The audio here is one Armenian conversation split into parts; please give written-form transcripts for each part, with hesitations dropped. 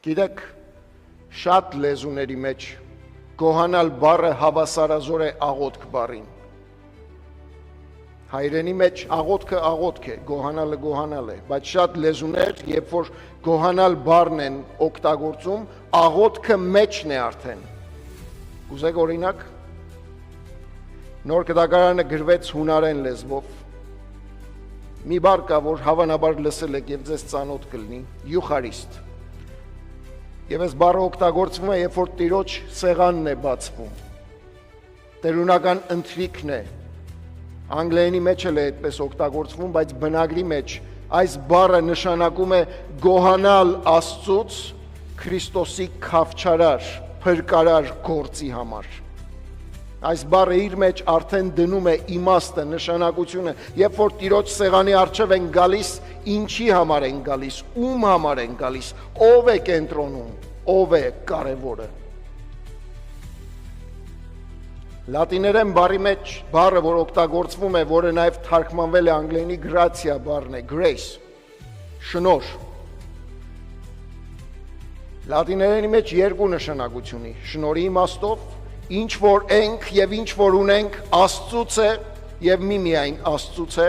Գիտեք, շատ լեզուների մեջ գոհանալ բառը հավասարազոր է աղոթք բառին։ Հայրենի մեջ աղոթքը է, գոհանալը գոհանալ է, բայց շատ լեզուներ, երբ որ գոհանալ բառն են օգտագործում, աղոթքը մեջն է արդեն։ Կուզեք օրինակ, Նոր Գտակարանը գրվեց հունարեն լեզվով։ Մի բառ կա, որ հավանաբար լսել եք եւ ձեզ ծանոթ կլինի, յուխարիստ։ Եվ այս բառը օգտագործվում է, երբ որ Տիրոջ սեղանն է բացվում։ Տերունական ընթրիքն է։ Անգլերենի մեջ էլ է այդպես օգտագործվում, բայց բնագրի մեջ այս բառը նշանակում է գոհանալ Աստծուց Քրիստոսի քավչարար, փրկարար գործի համար։ Այս բառը իր մեջ արդեն դնում է իմաստը, նշանակությունը, երբ որ Տիրոջ սեղանի առջև են գալիս, ինչի համար են գալիս, ում համար են գալիս, ով է կենտրոնում, ով է կարևորը։ Լատիներեն բառի մեջ բառը, որ օգտագործվում է, որը նաև թարգմանվել է անգլերենի գրացիա բառն է, grace, շնորհ։ Լատիներենի մեջ երկու նշանակություն ունի, շնորհի իմաստով, ինչ որ ենք եւ ինչ որ ունենք Աստծուց է եւ միմիայն Աստծուց է,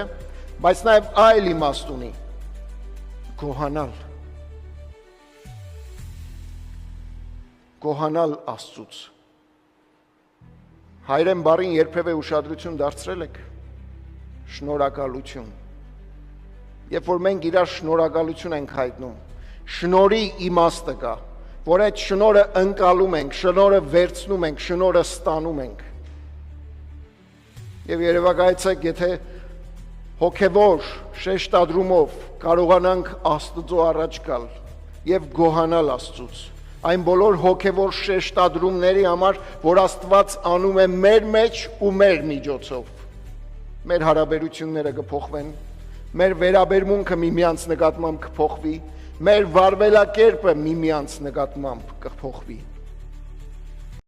բայց նաեւ այլ իմաստ ունի, գոհանալ Աստծուց։ Հայերեն բառին երբևէ ուշադրություն դարձրել եք, շնորհակալություն։ Երբ որ մենք իրար շնորհակալություն ենք հայտնում, շնորհի իմաստը կա, որ այդ շնորհը ընկալում ենք, շնորհը վերցնում ենք, շնորհը ստանում ենք։ Եվ երևակայեցեք, եթե հոգևոր շեշտադրումով կարողանանք Աստծո առաջ գալ եւ գոհանալ Աստծուց, այն բոլոր հոգևոր շեշտադրումների համար, որ Աստված անում է մեր մեջ ու մեր միջոցով, մեր հարաբերությունները կփոխվեն, մեր վերաբերմունքը միմյանց նկատմամբ կփոխվի, մեր վարվելակերպը միմյանց նկատմամբ կփոխվի։